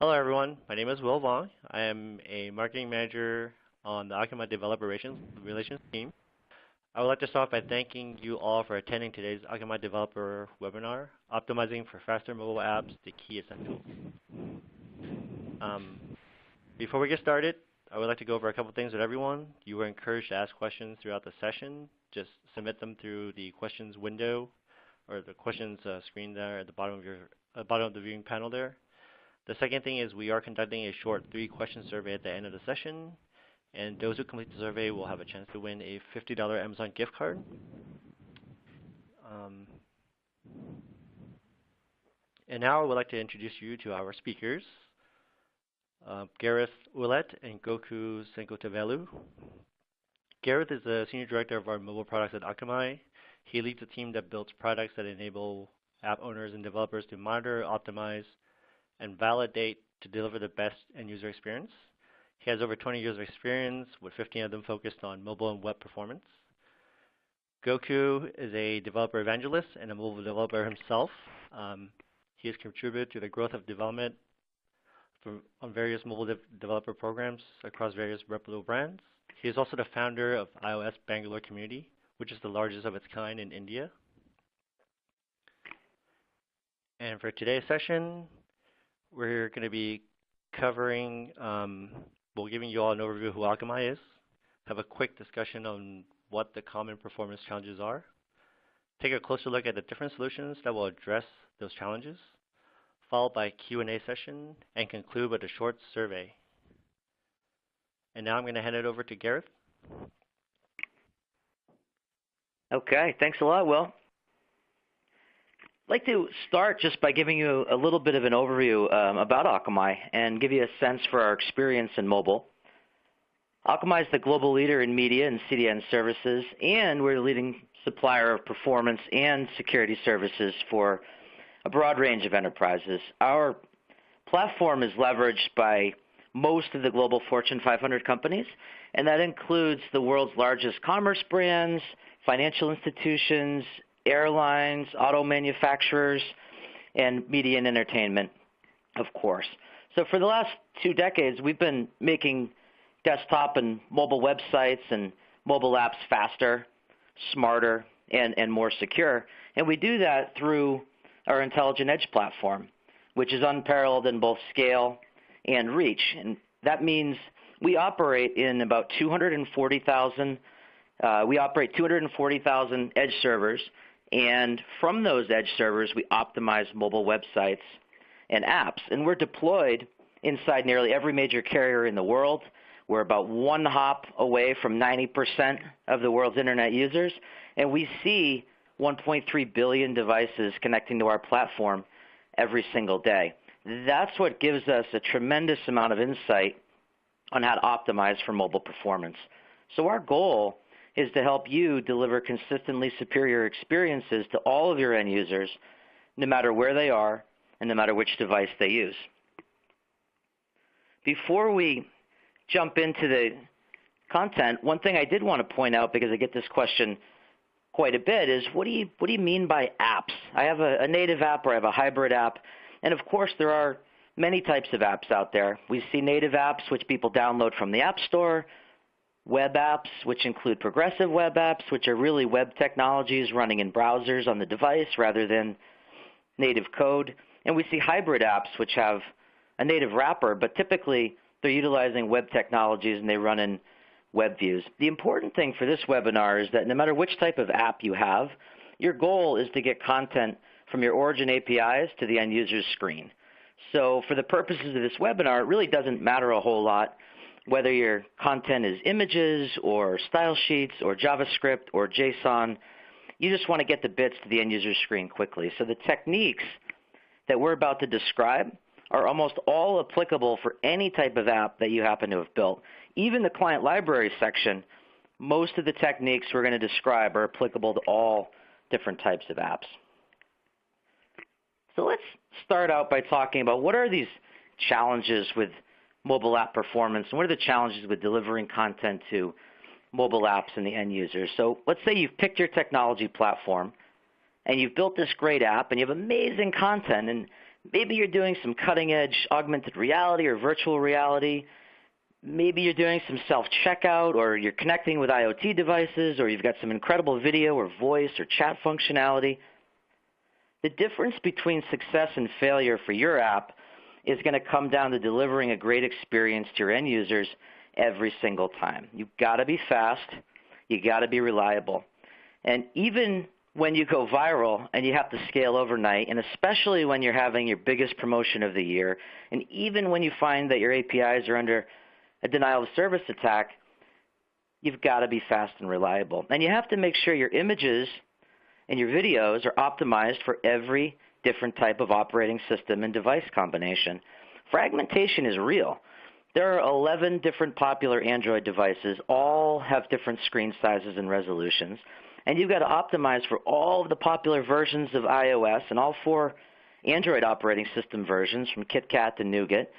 Hello, everyone. My name is Will Vong. I am a marketing manager on the Akamai Developer Relations team. I would like to start by thanking you all for attending today's Akamai Developer Webinar, Optimizing for Faster Mobile Apps, the Key Essentials. Before we get started, I would like to go over a couple things with everyone. You are encouraged to ask questions throughout the session. Just submit them through the questions window or the questions screen there at the bottom of the viewing panel there. The second thing is we are conducting a short 3-question survey at the end of the session, and those who complete the survey will have a chance to win a $50 Amazon gift card. And now I would like to introduce you to our speakers, Gareth Ouellette and Goku Senkotevelu. Gareth is the Senior Director of our mobile products at Akamai. He leads a team that builds products that enable app owners and developers to monitor, optimize, and validate to deliver the best end-user experience. He has over 20 years of experience, with 15 of them focused on mobile and web performance. Goku is a developer evangelist and a mobile developer himself. He has contributed to the growth of development on various mobile developer programs across various reputable brands. He is also the founder of iOS Bangalore community, which is the largest of its kind in India. And for today's session, we're going to be covering, giving you all an overview of who Akamai is, have a quick discussion on what the common performance challenges are, take a closer look at the different solutions that will address those challenges, followed by a Q&A session, and conclude with a short survey. And now I'm going to hand it over to Gareth. Okay, thanks a lot, Will. I'd like to start just by giving you a little bit of an overview about Akamai and give you a sense for our experience in mobile. Akamai is the global leader in media and CDN services, and we're the leading supplier of performance and security services for a broad range of enterprises. Our platform is leveraged by most of the global Fortune 500 companies, and that includes the world's largest commerce brands, financial institutions, airlines, auto manufacturers, and media and entertainment, of course. So for the last 2 decades, we've been making desktop and mobile websites and mobile apps faster, smarter, and more secure. And we do that through our Intelligent Edge platform, which is unparalleled in both scale and reach. And that means we operate in about 240,000 edge servers, and from those edge servers, we optimize mobile websites and apps. And we're deployed inside nearly every major carrier in the world. We're about 1 hop away from 90% of the world's internet users, and we see 1.3 billion devices connecting to our platform every single day. That's what gives us a tremendous amount of insight on how to optimize for mobile performance. So our goal is to help you deliver consistently superior experiences to all of your end users, no matter where they are and no matter which device they use. Before we jump into the content, one thing I did want to point out, because I get this question quite a bit, is what do you mean by apps? I have a native app or I have a hybrid app, and of course there are many types of apps out there. We see native apps, which people download from the App Store, web apps, which include progressive web apps, which are really web technologies running in browsers on the device rather than native code. And we see hybrid apps, which have a native wrapper, but typically they're utilizing web technologies and they run in web views. The important thing for this webinar is that no matter which type of app you have, your goal is to get content from your origin APIs to the end user's screen. So for the purposes of this webinar, it really doesn't matter a whole lot whether your content is images or style sheets or JavaScript or JSON. You just want to get the bits to the end user's screen quickly. So the techniques that we're about to describe are almost all applicable for any type of app that you happen to have built. Even the client library section, most of the techniques we're going to describe are applicable to all different types of apps. So let's start out by talking about what are these challenges with mobile app performance, and what are the challenges with delivering content to mobile apps and the end users. So let's say you've picked your technology platform and you've built this great app and you have amazing content, and Maybe you're doing some cutting-edge augmented reality or virtual reality. Maybe you're doing some self-checkout, or you're connecting with IoT devices, or you've got some incredible video or voice or chat functionality. The difference between success and failure for your app is going to come down to delivering a great experience to your end users every single time. You've got to be fast. You've got to be reliable. And even when you go viral and you have to scale overnight, and especially when you're having your biggest promotion of the year, and even when you find that your APIs are under a denial of service attack, you've got to be fast and reliable. And you have to make sure your images and your videos are optimized for every different type of operating system and device combination. Fragmentation is real. There are 11 different popular Android devices. All have different screen sizes and resolutions. And you've got to optimize for all of the popular versions of iOS and all 4 Android operating system versions from KitKat to Nougat.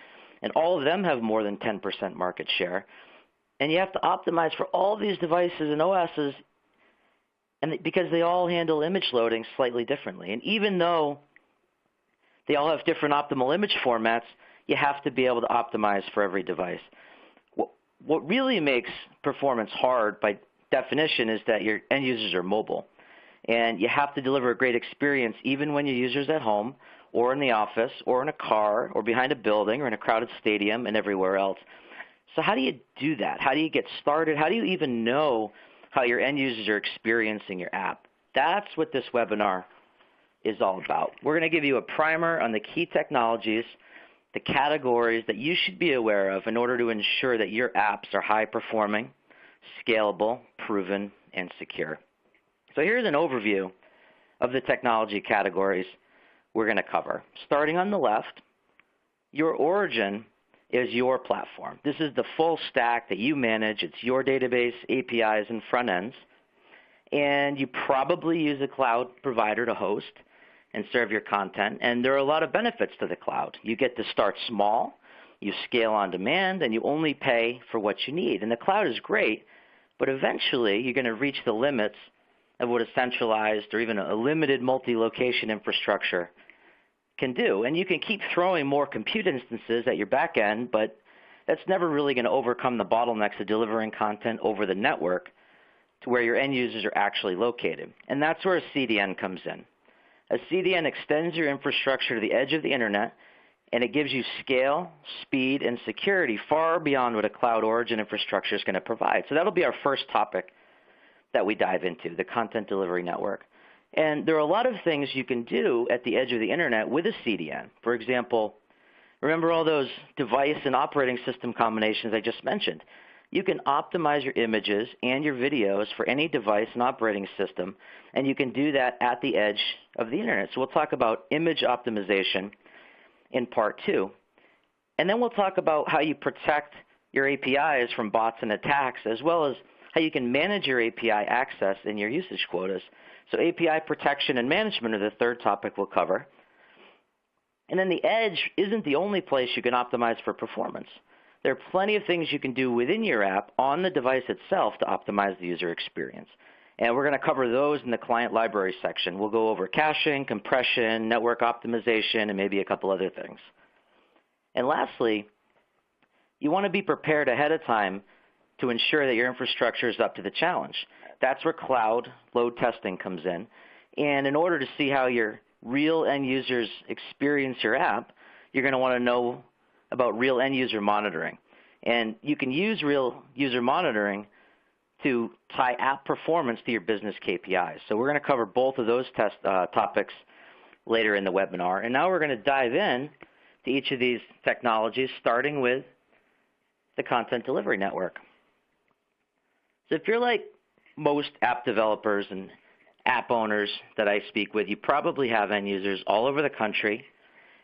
And all of them have more than 10% market share. And you have to optimize for all these devices and OSs, and because they all handle image loading slightly differently. And even though they all have different optimal image formats, you have to be able to optimize for every device. What really makes performance hard by definition is that your end users are mobile. And you have to deliver a great experience even when your user's at home or in the office or in a car or behind a building or in a crowded stadium and everywhere else. So how do you do that? How do you get started? How do you even know how your end users are experiencing your app? That's what this webinar is all about. We're going to give you a primer on the key technologies, the categories that you should be aware of in order to ensure that your apps are high performing, scalable, proven, and secure. So here's an overview of the technology categories we're going to cover. Starting on the left, your origin is your platform. This is the full stack that you manage. It's your database, APIs, and front ends. And you probably use a cloud provider to host and serve your content. And there are a lot of benefits to the cloud. You get to start small, you scale on demand, and you only pay for what you need. And the cloud is great, but eventually you're going to reach the limits of what a centralized or even a limited multi-location infrastructure can do. And you can keep throwing more compute instances at your back end, but that's never really going to overcome the bottlenecks of delivering content over the network to where your end users are actually located. And that's where a CDN comes in. A CDN extends your infrastructure to the edge of the internet, and it gives you scale, speed, and security far beyond what a cloud origin infrastructure is going to provide. So that'll be our first topic that we dive into, the content delivery network. And there are a lot of things you can do at the edge of the internet with a CDN. For example, remember all those device and operating system combinations I just mentioned? You can optimize your images and your videos for any device and operating system, and you can do that at the edge of the internet. So we'll talk about image optimization in part 2. And then we'll talk about how you protect your APIs from bots and attacks, as well as how you can manage your API access and your usage quotas. So API protection and management are the third topic we'll cover. And then the edge isn't the only place you can optimize for performance. There are plenty of things you can do within your app on the device itself to optimize the user experience. And we're going to cover those in the client library section. We'll go over caching, compression, network optimization, and maybe a couple other things. And lastly, you want to be prepared ahead of time to ensure that your infrastructure is up to the challenge. That's where cloud load testing comes in. And in order to see how your real end users experience your app, you're going to want to know about real end user monitoring. And you can use real user monitoring to tie app performance to your business KPIs. So we're going to cover both of those topics later in the webinar. And now we're going to dive in to each of these technologies, starting with the content delivery network. So if you're like most app developers and app owners that I speak with, you probably have end users all over the country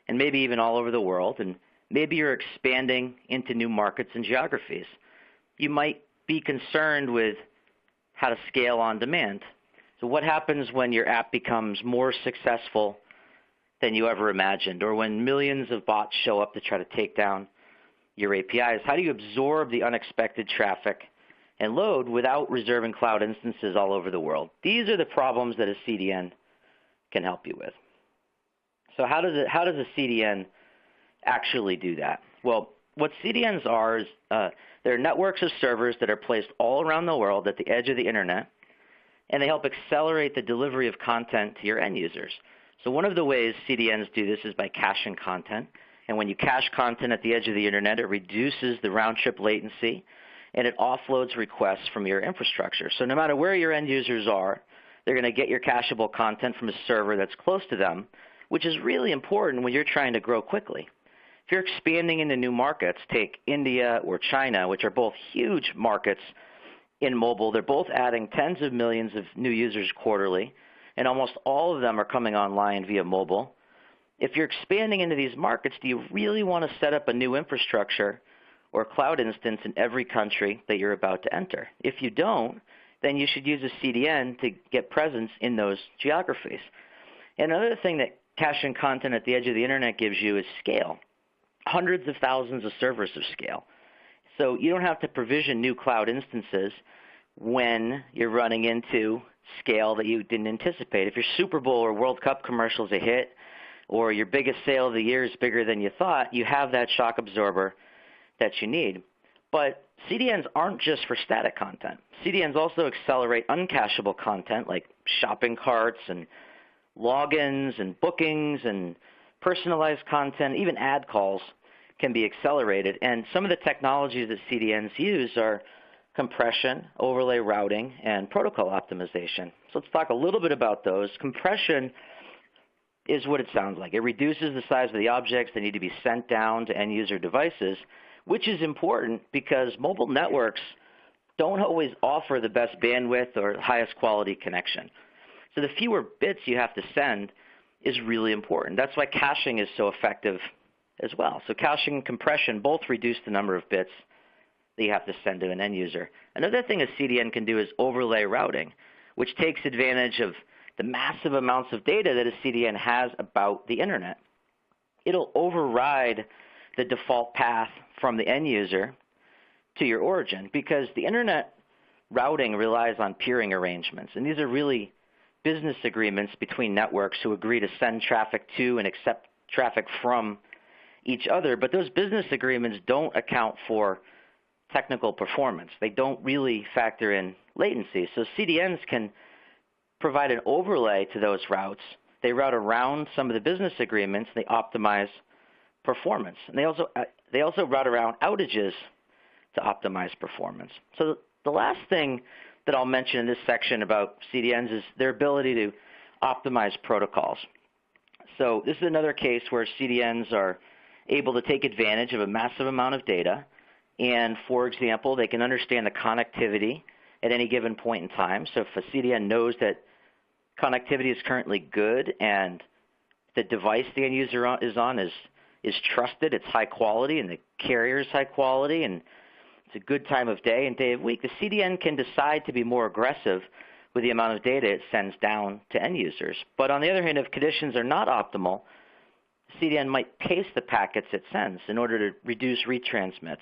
and maybe even all over the world, and maybe you're expanding into new markets and geographies. You might be concerned with how to scale on demand. So what happens when your app becomes more successful than you ever imagined, or when millions of bots show up to try to take down your APIs? How do you absorb the unexpected traffic and load without reserving cloud instances all over the world? These are the problems that a CDN can help you with. So how does a CDN actually do that? Well, what CDNs are is they're networks of servers that are placed all around the world at the edge of the internet, and they help accelerate the delivery of content to your end users. So one of the ways CDNs do this is by caching content. And when you cache content at the edge of the internet, it reduces the round-trip latency, and it offloads requests from your infrastructure. So no matter where your end users are, they're going to get your cacheable content from a server that's close to them, which is really important when you're trying to grow quickly. If you're expanding into new markets, take India or China, which are both huge markets in mobile. They're both adding tens of millions of new users quarterly, and almost all of them are coming online via mobile. If you're expanding into these markets, do you really want to set up a new infrastructure or cloud instance in every country that you're about to enter? If you don't, then you should use a CDN to get presence in those geographies. And another thing that caching content at the edge of the internet gives you is scale. Hundreds of thousands of servers of scale. So you don't have to provision new cloud instances when you're running into scale that you didn't anticipate. If your Super Bowl or World Cup commercial is a hit, or your biggest sale of the year is bigger than you thought, you have that shock absorber that you need. But CDNs aren't just for static content. CDNs also accelerate uncacheable content like shopping carts and logins and bookings and personalized content, even ad calls can be accelerated. And some of the technologies that CDNs use are compression, overlay routing, and protocol optimization. So let's talk a little bit about those. Compression is what it sounds like. It reduces the size of the objects that need to be sent down to end-user devices, which is important because mobile networks don't always offer the best bandwidth or highest quality connection. So the fewer bits you have to send is really important. That's why caching is so effective as well. So caching and compression both reduce the number of bits that you have to send to an end user. Another thing a CDN can do is overlay routing, which takes advantage of the massive amounts of data that a CDN has about the internet. It'll override the default path from the end user to your origin because the internet routing relies on peering arrangements, and these are really business agreements between networks who agree to send traffic to and accept traffic from each other, but those business agreements don't account for technical performance. They don't really factor in latency. So CDNs can provide an overlay to those routes. They route around some of the business agreements. They optimize performance. And they also route around outages to optimize performance. So the last thing that I'll mention in this section about CDNs is their ability to optimize protocols. So this is another case where CDNs are able to take advantage of a massive amount of data. And for example, they can understand the connectivity at any given point in time. So if a CDN knows that connectivity is currently good and the device the end user is on is trusted, it's high quality, and the carrier is high quality, and it's a good time of day and day of week, the CDN can decide to be more aggressive with the amount of data it sends down to end users. But on the other hand, if conditions are not optimal, CDN might pace the packets it sends in order to reduce retransmits.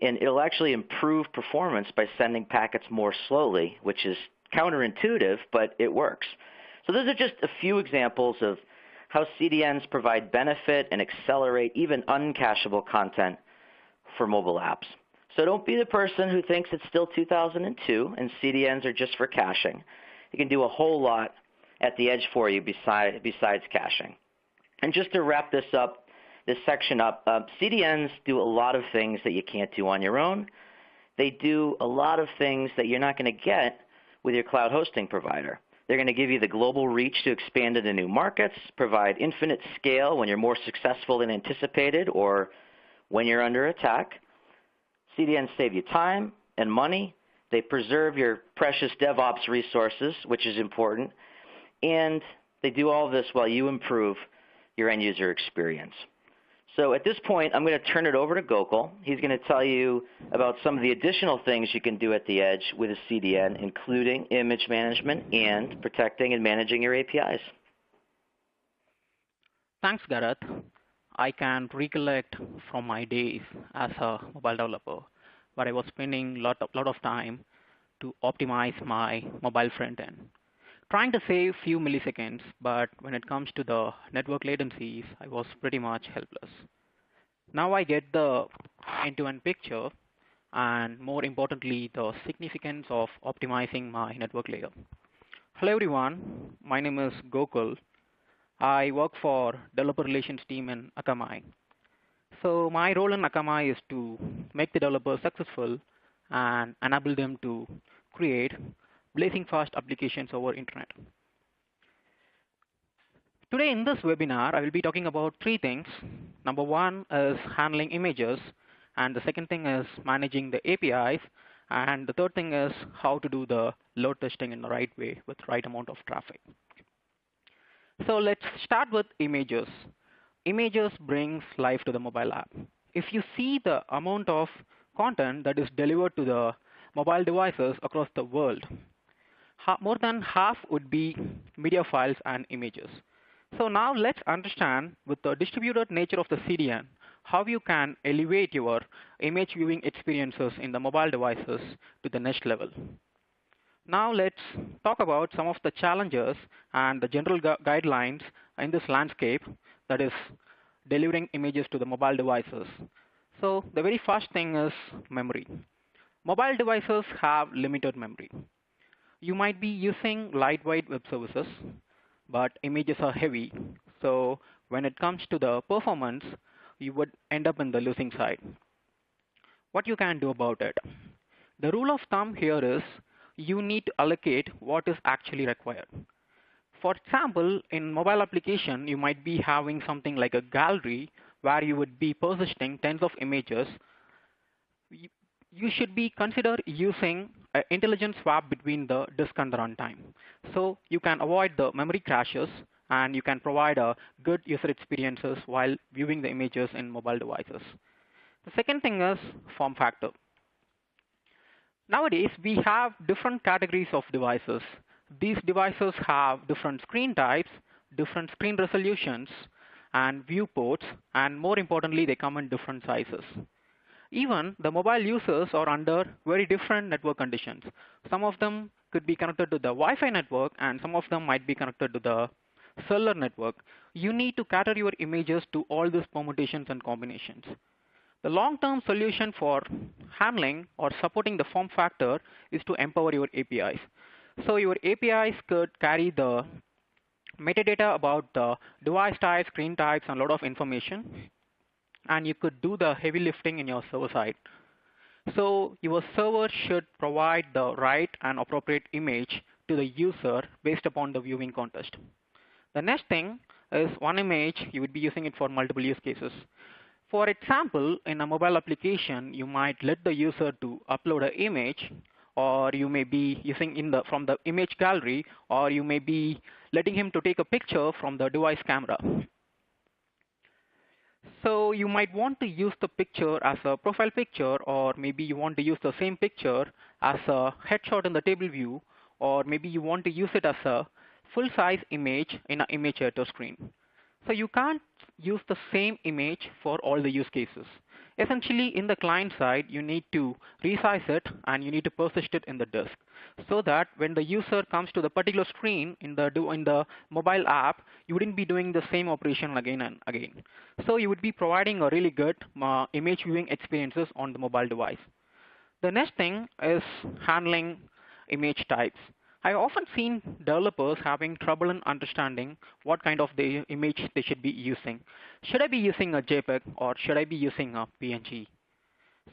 And it'll actually improve performance by sending packets more slowly, which is counterintuitive, but it works. So those are just a few examples of how CDNs provide benefit and accelerate even uncacheable content for mobile apps. So don't be the person who thinks it's still 2002 and CDNs are just for caching. You can do a whole lot at the edge for you besides caching. And just to wrap this section up, CDNs do a lot of things that you can't do on your own. They do a lot of things that you're not going to get with your cloud hosting provider. They're going to give you the global reach to expand into new markets, provide infinite scale when you're more successful than anticipated or when you're under attack. CDNs save you time and money. They preserve your precious DevOps resources, which is important. And they do all this while you improve your end user experience. So at this point, I'm going to turn it over to Gokul. He's going to tell you about some of the additional things you can do at the edge with a CDN, including image management and protecting and managing your APIs. Thanks, Gareth. I can recollect from my days as a mobile developer where I was spending a lot of time to optimize my mobile front end. trying to save few milliseconds, but when it comes to the network latencies, I was pretty much helpless. Now I get the end-to-end picture, and more importantly, the significance of optimizing my network layer. Hello everyone, my name is Gokul. I work for developer relations team in Akamai. So my role in Akamai is to make the developers successful and enable them to create blazing fast applications over internet. Today in this webinar, I will be talking about three things. Number one is handling images, and the second thing is managing the APIs, and the third thing is how to do the load testing in the right way with right amount of traffic. So let's start with images. Images brings life to the mobile app. If you see the amount of content that is delivered to the mobile devices across the world, more than half would be media files and images. So now let's understand with the distributed nature of the CDN, how you can elevate your image viewing experiences in the mobile devices to the next level. Now let's talk about some of the challenges and the general guidelines in this landscape that is delivering images to the mobile devices. So the very first thing is memory. Mobile devices have limited memory. You might be using lightweight web services, but images are heavy. So when it comes to the performance, you would end up in the losing side. What you can do about it? The rule of thumb here is you need to allocate what is actually required. For example, in mobile application, you might be having something like a gallery where you would be persisting tens of images. You should be consider using an intelligent swap between the disk and the runtime. So you can avoid the memory crashes and you can provide a good user experiences while viewing the images in mobile devices. The second thing is form factor. Nowadays, we have different categories of devices. These devices have different screen types, different screen resolutions, and viewports, and more importantly, they come in different sizes. Even the mobile users are under very different network conditions. Some of them could be connected to the Wi-Fi network, and some of them might be connected to the cellular network. You need to cater your images to all these permutations and combinations. The long-term solution for handling or supporting the form factor is to empower your APIs. So your APIs could carry the metadata about the device types, screen types, and a lot of information. And you could do the heavy lifting in your server side. So your server should provide the right and appropriate image to the user based upon the viewing context. The next thing is one image, you would be using it for multiple use cases. For example, in a mobile application, you might let the user to upload an image, or you may be using from the image gallery, or you may be letting him to take a picture from the device camera. So you might want to use the picture as a profile picture, or maybe you want to use the same picture as a headshot in the table view, or maybe you want to use it as a full-size image in an image editor screen. So you can't use the same image for all the use cases. Essentially, in the client side, you need to resize it and you need to persist it in the disk so that when the user comes to the particular screen in the mobile app, you wouldn't be doing the same operation again and again. So you would be providing a really good image viewing experiences on the mobile device. The next thing is handling image types. I've often seen developers having trouble in understanding what kind of the image they should be using. Should I be using a JPEG or should I be using a PNG?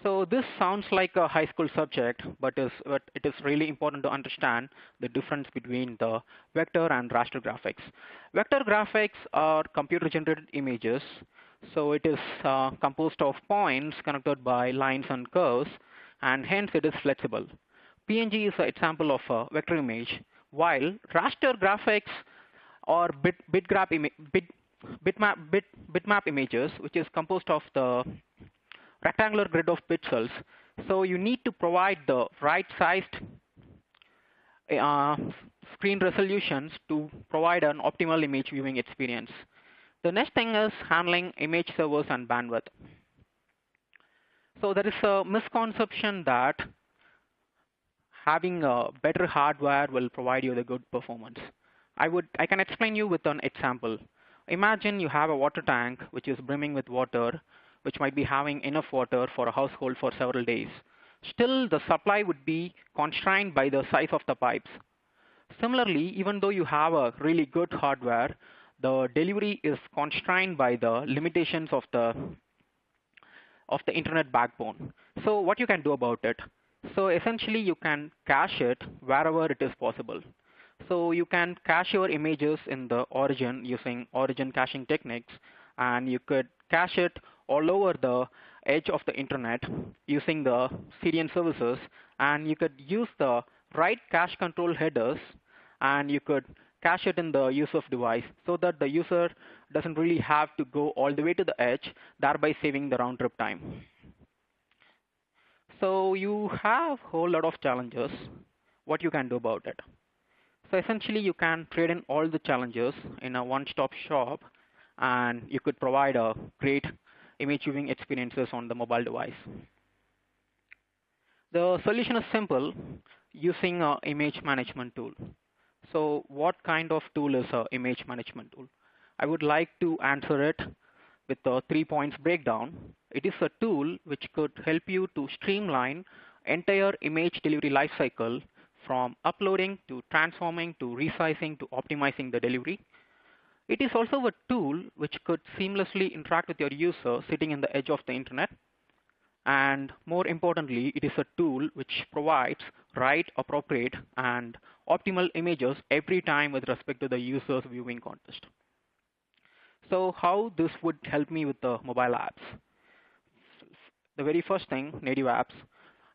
So this sounds like a high school subject, but it is really important to understand the difference between the vector and raster graphics. Vector graphics are computer-generated images, so it is composed of points connected by lines and curves, and hence it is flexible. PNG is an example of a vector image, while raster graphics or bitmap images, which is composed of the rectangular grid of pixels. So you need to provide the right-sized screen resolutions to provide an optimal image viewing experience. The next thing is handling image servers and bandwidth. So there is a misconception that having a better hardware will provide you the good performance. I can explain you with an example. Imagine you have a water tank which is brimming with water, which might be having enough water for a household for several days. Still, the supply would be constrained by the size of the pipes. Similarly, even though you have a really good hardware, the delivery is constrained by the limitations of the internet backbone. So what you can do about it? So essentially you can cache it wherever it is possible. So you can cache your images in the origin using origin caching techniques, and you could cache it all over the edge of the internet using the CDN services, and you could use the right cache control headers, and you could cache it in the user's device so that the user doesn't really have to go all the way to the edge, thereby saving the round trip time. So you have a whole lot of challenges. What you can do about it? So essentially you can trade in all the challenges in a one-stop shop, and you could provide a great image viewing experiences on the mobile device. The solution is simple, using an image management tool. So what kind of tool is an image management tool? I would like to answer it with a 3 points breakdown. It is a tool which could help you to streamline entire image delivery lifecycle from uploading to transforming to resizing to optimizing the delivery. It is also a tool which could seamlessly interact with your user sitting in the edge of the internet. And more importantly, it is a tool which provides right, appropriate, and optimal images every time with respect to the user's viewing context. So how this would help me with the mobile apps? The very first thing, native apps.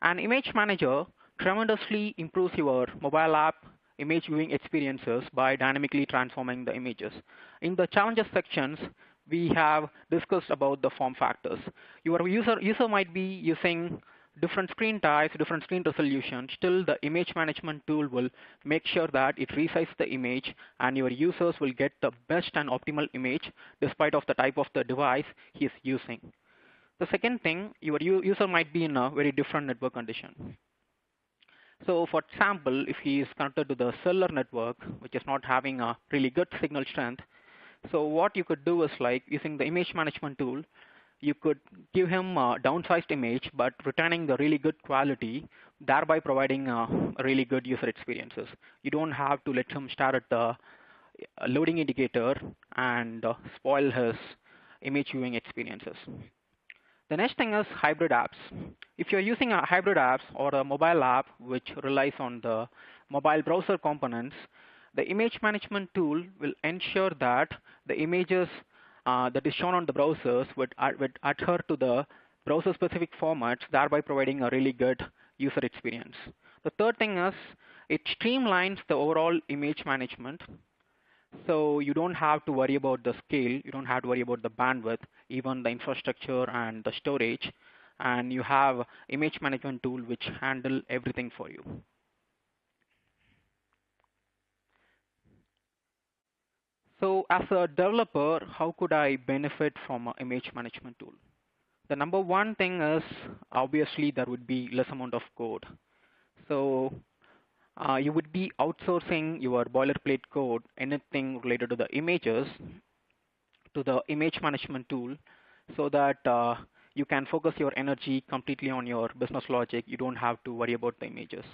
An image manager tremendously improves your mobile app image viewing experiences by dynamically transforming the images. In the challenges sections, we have discussed about the form factors. Your user might be using different screen types, different screen resolutions. Still, the image management tool will make sure that it resizes the image, and your users will get the best and optimal image despite of the type of the device he is using. The second thing, your user might be in a very different network condition. So for example, if he is connected to the cellular network, which is not having a really good signal strength, so what you could do is, like using the image management tool, you could give him a downsized image but retaining the really good quality, thereby providing really good user experiences. You don't have to let him stare at the loading indicator and spoil his image viewing experiences. The next thing is hybrid apps. If you're using a hybrid apps or a mobile app which relies on the mobile browser components, the image management tool will ensure that the images that is shown on the browsers would adhere to the browser-specific formats, thereby providing a really good user experience. The third thing is it streamlines the overall image management. So you don't have to worry about the scale, you don't have to worry about the bandwidth, even the infrastructure and the storage, and you have image management tool which handle everything for you. So as a developer, how could I benefit from an image management tool? The number one thing is obviously there would be less amount of code. So you would be outsourcing your boilerplate code, anything related to the images, to the image management tool, so that you can focus your energy completely on your business logic. You don't have to worry about the images.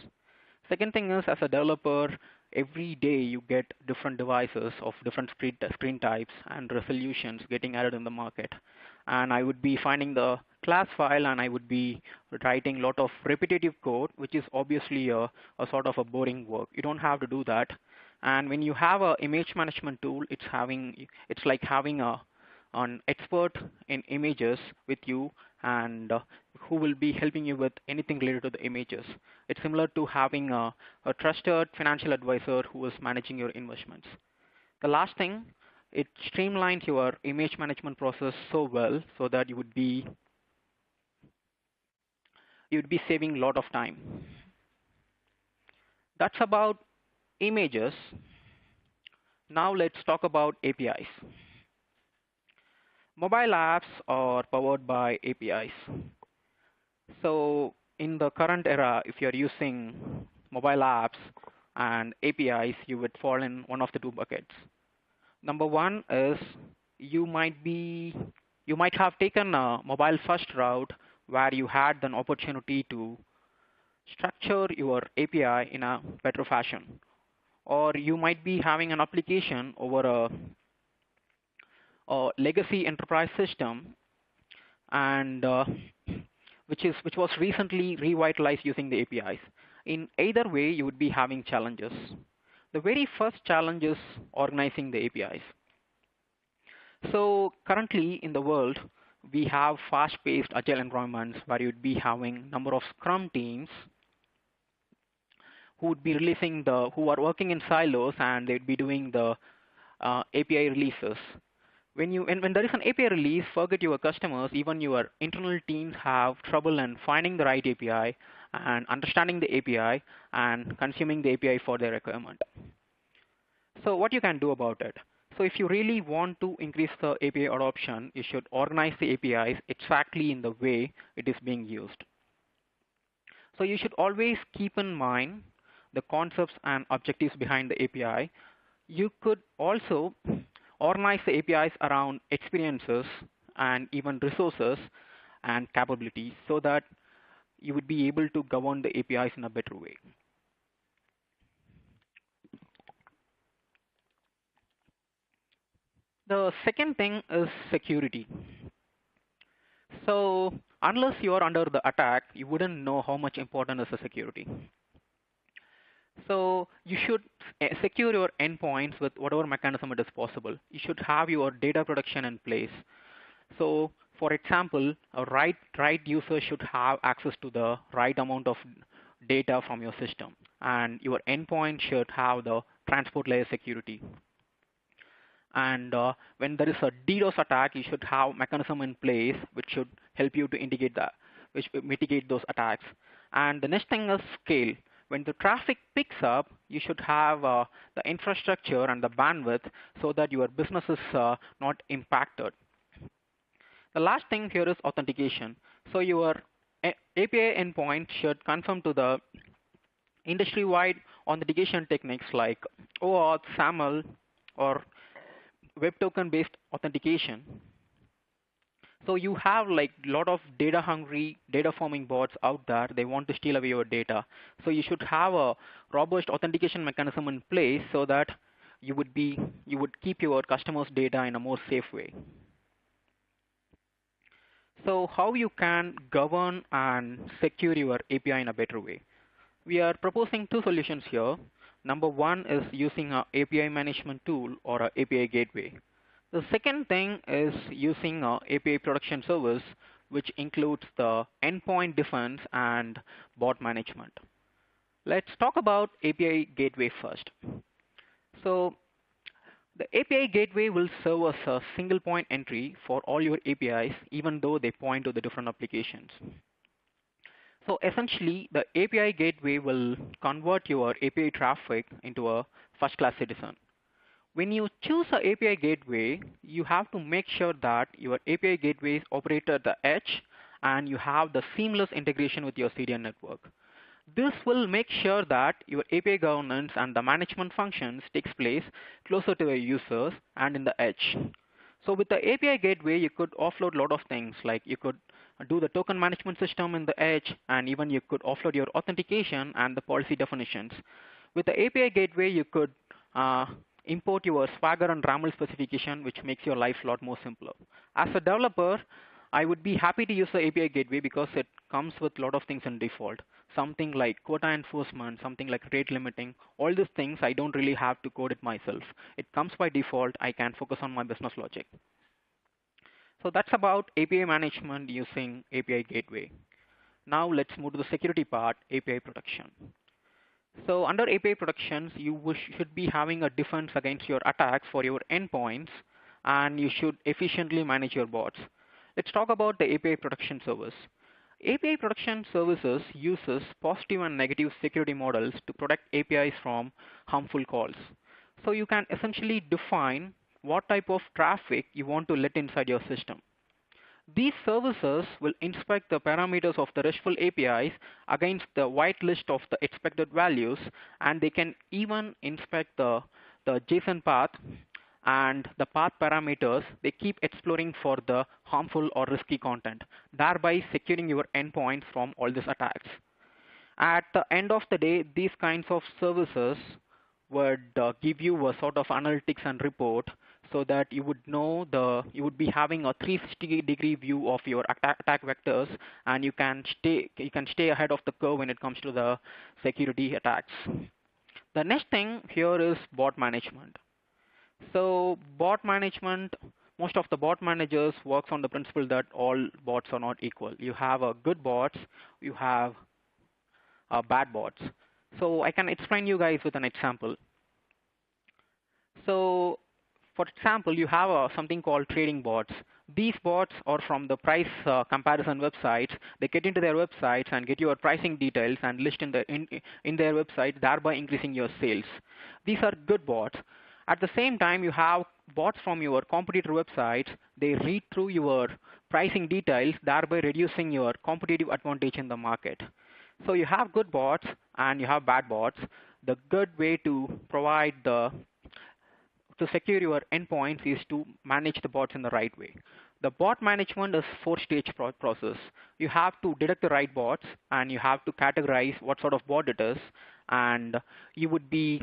Second thing is, as a developer, every day you get different devices of different screen types and resolutions getting added in the market. And I would be finding the class file, and I would be writing a lot of repetitive code, which is obviously a sort of a boring work. You don't have to do that. And when you have an image management tool, it's like having an expert in images with you, and who will be helping you with anything related to the images. It's similar to having a trusted financial advisor who is managing your investments. The last thing, it streamlines your image management process so well so that you would be saving a lot of time. That's about images. Now let's talk about APIs. Mobile apps are powered by APIs. So in the current era, if you're using mobile apps and APIs, you would fall in one of the two buckets. Number one is you might have taken a mobile first route where you had an opportunity to structure your API in a better fashion. Or you might be having an application over a legacy enterprise system and which was recently revitalized using the APIs. In either way, you would be having challenges. The very first challenge is organizing the APIs. So currently in the world, we have fast-paced agile environments where you'd be having number of Scrum teams who would be who are working in silos, and they'd be doing the API releases. When there is an API release, forget your customers, even your internal teams have trouble in finding the right API and understanding the API and consuming the API for their requirement. So what you can do about it? So if you really want to increase the API adoption, you should organize the APIs exactly in the way it is being used. So you should always keep in mind the concepts and objectives behind the API. You could also organize the APIs around experiences and even resources and capabilities so that you would be able to govern the APIs in a better way. The second thing is security. So unless you are under the attack, you wouldn't know how much important is the security. So you should secure your endpoints with whatever mechanism it is possible. You should have your data protection in place. So for example, a right user should have access to the right amount of data from your system, and your endpoint should have the transport layer security. And when there is a DDoS attack, you should have mechanism in place which should help you to mitigate those attacks. And the next thing is scale. When the traffic picks up, you should have the infrastructure and the bandwidth so that your business is not impacted. The last thing here is authentication. So your API endpoint should conform to the industry-wide authentication techniques like OAuth, SAML, or web token based authentication. So you have like a lot of data hungry data forming bots out there. They want to steal away your data. So you should have a robust authentication mechanism in place so that you would keep your customers' data in a more safe way. So how you can govern and secure your API in a better way? We are proposing two solutions here. Number one is using an API management tool or an API gateway. The second thing is using an API production service, which includes the endpoint defense and bot management. Let's talk about API gateway first. So the API gateway will serve as a single point entry for all your APIs, even though they point to the different applications. So essentially, the API gateway will convert your API traffic into a first-class citizen. When you choose an API gateway, you have to make sure that your API gateway is operated at the edge and you have the seamless integration with your CDN network. This will make sure that your API governance and the management functions takes place closer to your users and in the edge. So with the API gateway, you could offload a lot of things, like you could do the token management system in the edge, and even you could offload your authentication and the policy definitions. With the API gateway, you could import your Swagger and RAML specification, which makes your life a lot more simpler. As a developer, I would be happy to use the API gateway because it comes with a lot of things in default. Something like quota enforcement, something like rate limiting, all these things I don't really have to code it myself. It comes by default. I can focus on my business logic. So that's about API management using API gateway. Now let's move to the security part, API protection. So under API protections, you should be having a defense against your attacks for your endpoints, and you should efficiently manage your bots. Let's talk about the API protection service. API protection services uses positive and negative security models to protect APIs from harmful calls. So you can essentially define what type of traffic you want to let inside your system. These services will inspect the parameters of the RESTful APIs against the whitelist of the expected values, and they can even inspect the JSON path and the path parameters. They keep exploring for the harmful or risky content, thereby securing your endpoints from all these attacks. At the end of the day, these kinds of services would give you a sort of analytics and report so that you would know you would be having a 360-degree view of your attack vectors, and you can stay ahead of the curve when it comes to the security attacks. The next thing here is bot management. So bot management, most of the bot managers works on the principle that all bots are not equal. You have good bots, you have bad bots. So I can explain you guys with an example. So for example, you have something called trading bots. These bots are from the price comparison websites. They get into their websites and get your pricing details and list in their website, thereby increasing your sales. These are good bots. At the same time, you have bots from your competitor websites. They read through your pricing details, thereby reducing your competitive advantage in the market. So you have good bots and you have bad bots. The good way to secure your endpoints is to manage the bots in the right way. The bot management is a 4-stage process. You have to detect the right bots, and you have to categorize what sort of bot it is, and you would be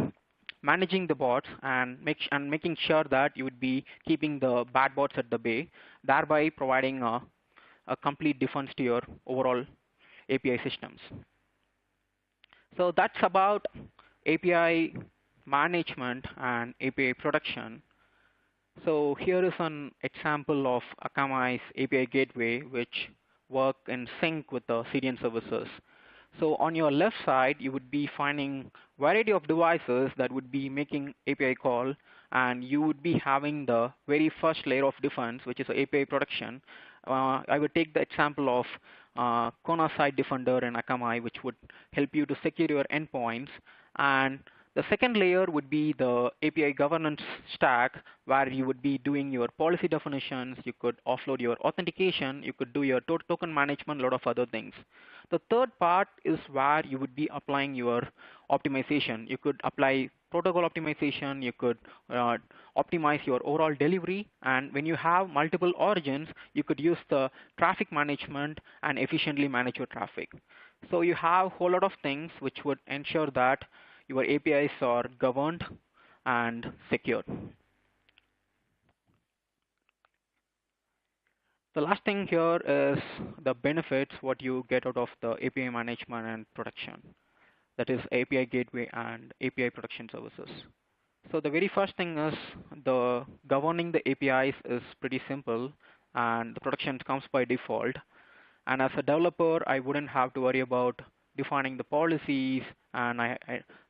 managing the bots and making sure that you would be keeping the bad bots at the bay, thereby providing a complete defense to your overall API systems. So that's about API management and API production. So here is an example of Akamai's API gateway, which work in sync with the CDN services. So on your left side, you would be finding variety of devices that would be making API call, and you would be having the very first layer of defense, which is API protection. I would take the example of Kona Site Defender and Akamai, which would help you to secure your endpoints. And the second layer would be the API governance stack, where you would be doing your policy definitions, you could offload your authentication, you could do your token management, a lot of other things. The third part is where you would be applying your optimization. You could apply protocol optimization, you could optimize your overall delivery, and when you have multiple origins, you could use the traffic management and efficiently manage your traffic. So you have a whole lot of things which would ensure that your APIs are governed and secured. The last thing here is the benefits, what you get out of the API management and protection. That is API gateway and API protection services. So the very first thing is the governing the APIs is pretty simple, and the protection comes by default. And as a developer, I wouldn't have to worry about defining the policies and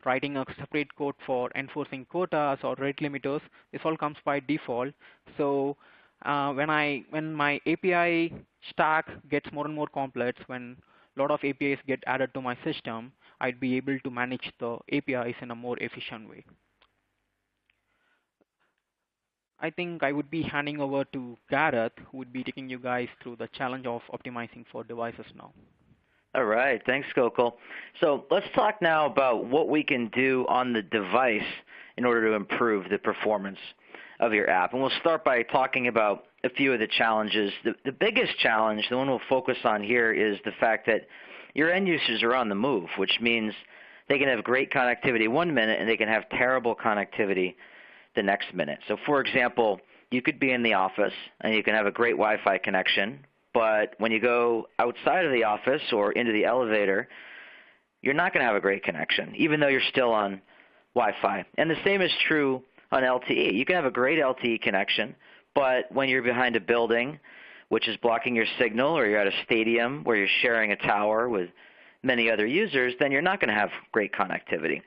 writing a separate code for enforcing quotas or rate limiters. This all comes by default. So when my API stack gets more and more complex, when a lot of APIs get added to my system, I'd be able to manage the APIs in a more efficient way. I think I would be handing over to Gareth, who would be taking you guys through the challenge of optimizing for devices now. All right. Thanks, Gokul. So let's talk now about what we can do on the device in order to improve the performance of your app. And we'll start by talking about a few of the challenges. The biggest challenge, the one we'll focus on here, is the fact that your end users are on the move, which means they can have great connectivity one minute and they can have terrible connectivity the next minute. So for example, you could be in the office and you can have a great Wi-Fi connection, but when you go outside of the office or into the elevator, you're not going to have a great connection, even though you're still on Wi-Fi. And the same is true on LTE. You can have a great LTE connection, but when you're behind a building which is blocking your signal, or you're at a stadium where you're sharing a tower with many other users, then you're not going to have great connectivity.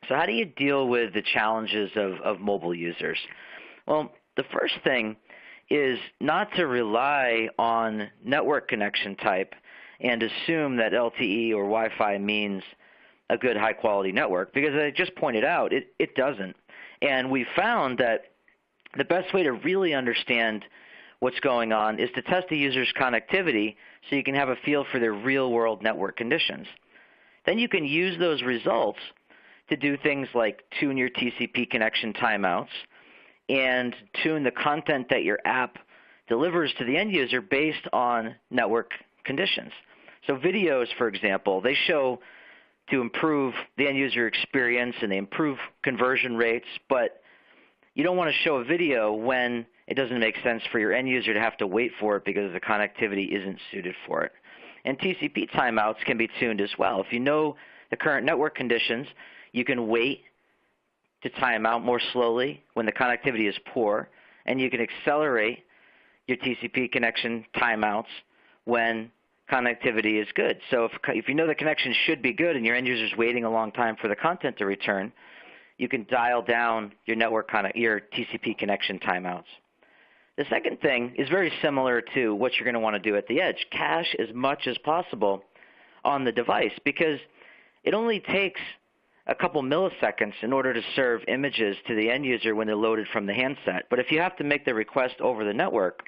So how do you deal with the challenges of mobile users? Well, the first thing is not to rely on network connection type and assume that LTE or Wi-Fi means a good high-quality network, because as I just pointed out, it doesn't. And we found that the best way to really understand what's going on is to test the user's connectivity so you can have a feel for their real-world network conditions. Then you can use those results to do things like tune your TCP connection timeouts and tune the content that your app delivers to the end user based on network conditions. So videos, for example, they show to improve the end user experience and they improve conversion rates, but you don't want to show a video when it doesn't make sense for your end user to have to wait for it because the connectivity isn't suited for it. And TCP timeouts can be tuned as well. If you know the current network conditions, you can wait to time out more slowly when the connectivity is poor, and you can accelerate your TCP connection timeouts when connectivity is good. So if you know the connection should be good and your end user is waiting a long time for the content to return, you can dial down your your TCP connection timeouts. The second thing is very similar to what you're going to want to do at the edge. Cache as much as possible on the device because it only takes a couple milliseconds in order to serve images to the end user when they're loaded from the handset. But if you have to make the request over the network,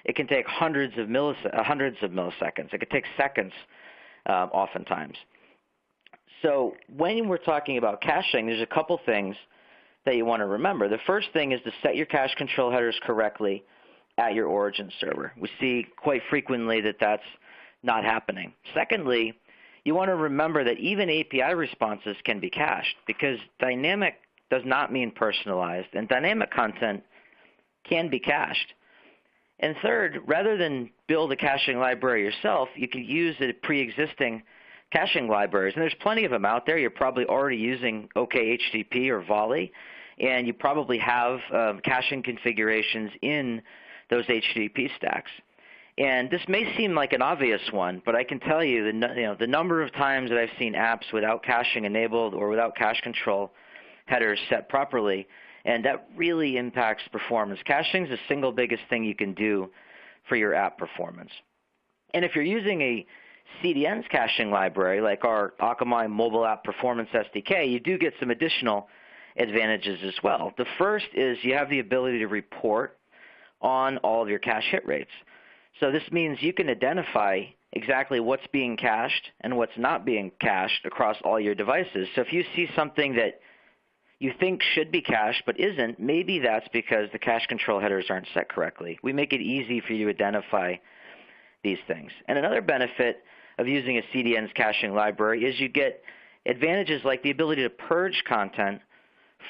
it can take hundreds of milliseconds. It could take seconds oftentimes. So when we're talking about caching, there's a couple things that you want to remember. The first thing is to set your cache control headers correctly at your origin server. We see quite frequently that that's not happening. Secondly, you want to remember that even API responses can be cached because dynamic does not mean personalized, and dynamic content can be cached. And third, rather than build a caching library yourself, you can use the pre-existing caching libraries. And there's plenty of them out there. You're probably already using OKHTTP or Volley, and you probably have caching configurations in those HTTP stacks. And this may seem like an obvious one, but I can tell you the number of times that I've seen apps without caching enabled or without cache control headers set properly, and that really impacts performance. Caching is the single biggest thing you can do for your app performance. And if you're using a CDN's caching library, like our Akamai Mobile App Performance SDK, you do get some additional advantages as well. The first is you have the ability to report on all of your cache hit rates. So this means you can identify exactly what's being cached and what's not being cached across all your devices. So if you see something that you think should be cached but isn't, maybe that's because the cache control headers aren't set correctly. We make it easy for you to identify these things. And another benefit of using a CDN's caching library is you get advantages like the ability to purge content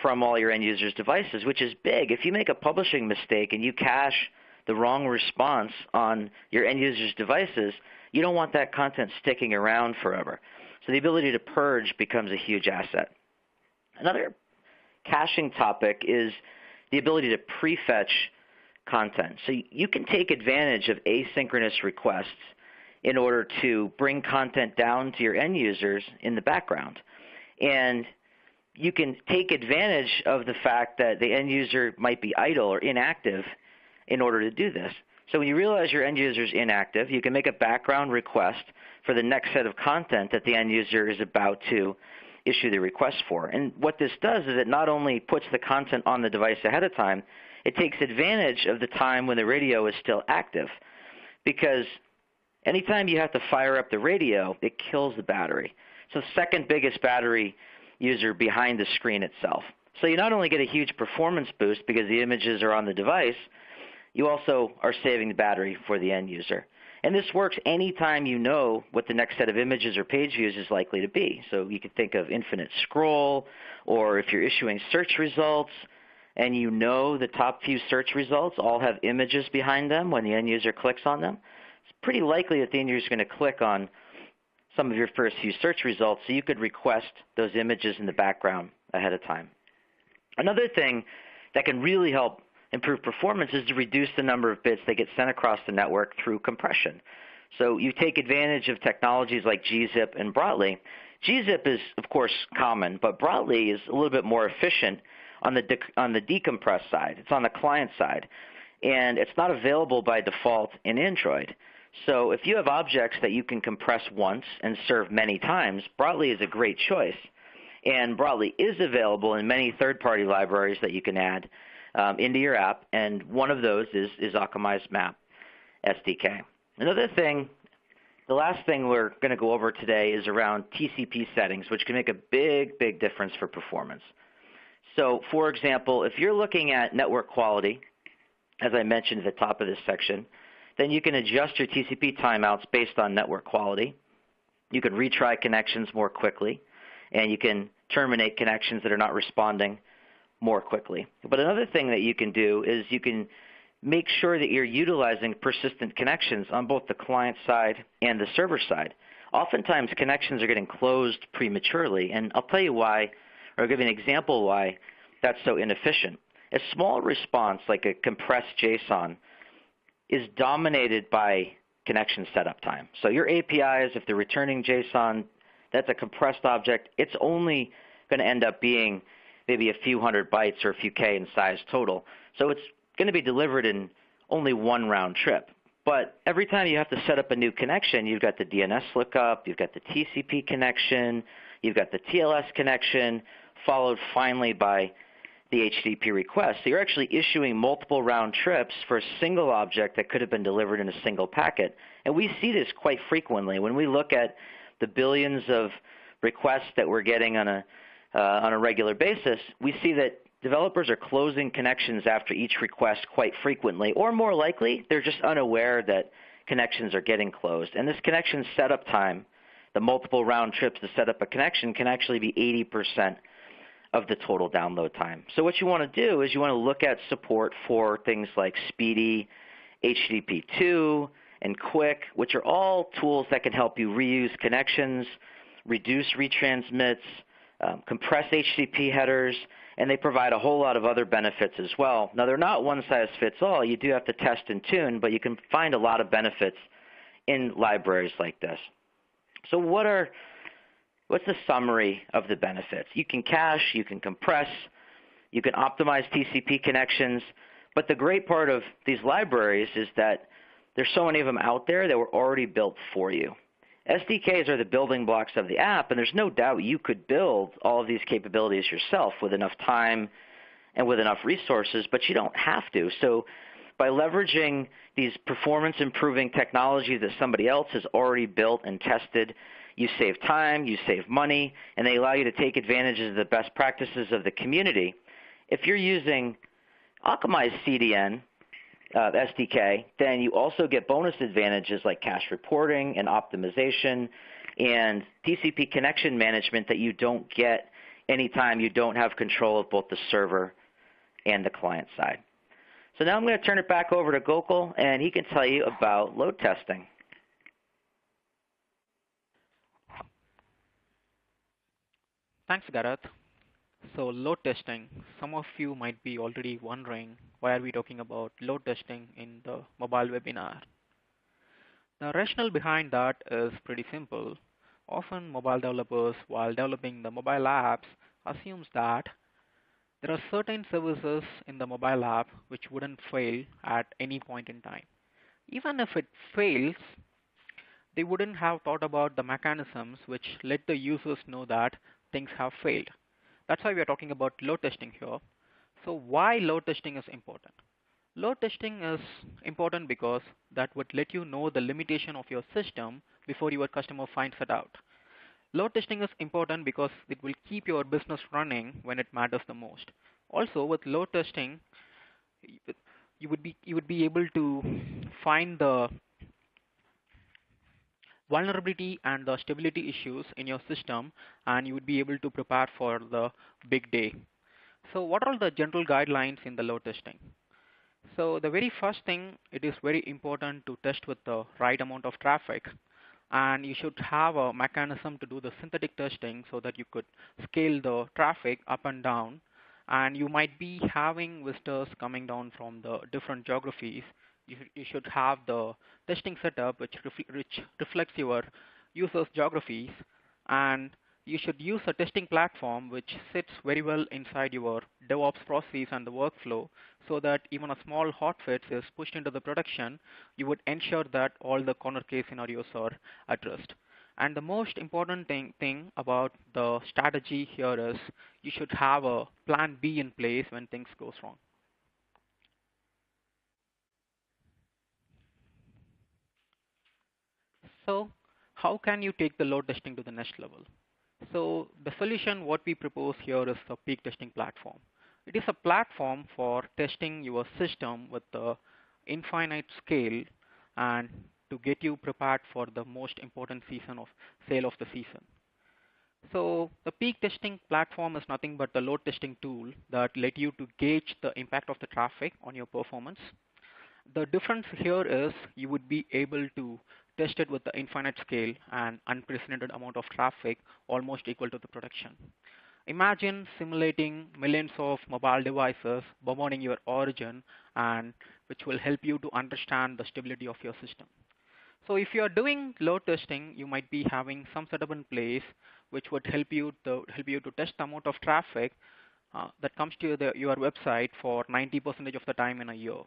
from all your end users' devices, which is big. If you make a publishing mistake and you cache the wrong response on your end users' devices, you don't want that content sticking around forever. So the ability to purge becomes a huge asset. Another caching topic is the ability to prefetch content. So you can take advantage of asynchronous requests in order to bring content down to your end users in the background. And you can take advantage of the fact that the end user might be idle or inactive in order to do this. So when you realize your end user is inactive, you can make a background request for the next set of content that the end user is about to issue the request for. And what this does is it not only puts the content on the device ahead of time, it takes advantage of the time when the radio is still active. Because anytime you have to fire up the radio, it kills the battery. So the second biggest battery user behind the screen itself. So you not only get a huge performance boost because the images are on the device, you also are saving the battery for the end user. And this works anytime you know what the next set of images or page views is likely to be. So you could think of infinite scroll, or if you're issuing search results and you know the top few search results all have images behind them when the end user clicks on them, it's pretty likely that the end user is going to click on some of your first few search results, so you could request those images in the background ahead of time. Another thing that can really help improve performance is to reduce the number of bits that get sent across the network through compression. So you take advantage of technologies like gzip and Brotli. Gzip is, of course, common, but Brotli is a little bit more efficient on the decompress side. It's on the client side, and it's not available by default in Android. So if you have objects that you can compress once and serve many times, Brotli is a great choice. And Brotli is available in many third-party libraries that you can add into your app, and one of those is Akamai's Map SDK. Another thing, the last thing we're going to go over today is around TCP settings, which can make a big, big difference for performance. So, for example, if you're looking at network quality, as I mentioned at the top of this section, then you can adjust your TCP timeouts based on network quality. You can retry connections more quickly, and you can terminate connections that are not responding more quickly. But another thing that you can do is you can make sure that you're utilizing persistent connections on both the client side and the server side. Oftentimes, connections are getting closed prematurely, and I'll tell you why, or I'll give you an example why that's so inefficient. A small response, like a compressed JSON, is dominated by connection setup time. So your APIs, if they're returning JSON, that's a compressed object. It's only going to end up being maybe a few hundred bytes or a few K in size total. So it's going to be delivered in only one round trip. But every time you have to set up a new connection, you've got the DNS lookup, you've got the TCP connection, you've got the TLS connection, followed finally by the HTTP request. So you're actually issuing multiple round trips for a single object that could have been delivered in a single packet. And we see this quite frequently. When we look at the billions of requests that we're getting on a regular basis, we see that developers are closing connections after each request quite frequently, or more likely, they're just unaware that connections are getting closed. And this connection setup time, the multiple round trips to set up a connection, can actually be 80% of the total download time. So what you want to do is you want to look at support for things like speedy, HTTP2, and quick, which are all tools that can help you reuse connections, reduce retransmits, compress HTTP headers, and they provide a whole lot of other benefits as well. Now, they're not one-size-fits-all. You do have to test and tune, but you can find a lot of benefits in libraries like this. So what's the summary of the benefits? You can cache, you can compress, you can optimize TCP connections, but the great part of these libraries is that there's so many of them out there that were already built for you. SDKs are the building blocks of the app, and there's no doubt you could build all of these capabilities yourself with enough time and with enough resources, but you don't have to. So by leveraging these performance-improving technologies that somebody else has already built and tested, you save time, you save money, and they allow you to take advantage of the best practices of the community. If you're using Akamai's CDN SDK, then you also get bonus advantages like cache reporting and optimization and TCP connection management that you don't get anytime you don't have control of both the server and the client side. So now I'm going to turn it back over to Gokul, and he can tell you about load testing. Thanks, Gareth. So load testing, some of you might be already wondering why are we talking about load testing in the mobile webinar. The rationale behind that is pretty simple. Often mobile developers, while developing the mobile apps, assumes that there are certain services in the mobile app which wouldn't fail at any point in time. Even if it fails, they wouldn't have thought about the mechanisms which let the users know that things have failed. That's why we are talking about load testing here. So why load testing is important? Load testing is important because that would let you know the limitation of your system before your customer finds it out. Load testing is important because it will keep your business running when it matters the most. Also, with load testing, you would be able to find the vulnerability and the stability issues in your system, and you would be able to prepare for the big day. So what are the general guidelines in the load testing? So the very first thing, it is very important to test with the right amount of traffic, and you should have a mechanism to do the synthetic testing so that you could scale the traffic up and down, and you might be having visitors coming down from the different geographies. You should have the testing setup which reflects your users' geographies, and you should use a testing platform which sits very well inside your DevOps process and the workflow, so that even a small hotfix is pushed into the production, you would ensure that all the corner case scenarios are addressed. And the most important thing about the strategy here is you should have a plan B in place when things goes wrong. So how can you take the load testing to the next level? So the solution what we propose here is the peak testing platform. It is a platform for testing your system with the infinite scale and to get you prepared for the most important season of sale of the season. So the peak testing platform is nothing but the load testing tool that let you to gauge the impact of the traffic on your performance. The difference here is you would be able to test it with the infinite scale and unprecedented amount of traffic almost equal to the production. Imagine simulating millions of mobile devices bombarding your origin and which will help you to understand the stability of your system. So if you are doing load testing, you might be having some setup in place which would help you to test the amount of traffic that comes to your website for 90% of the time in a year.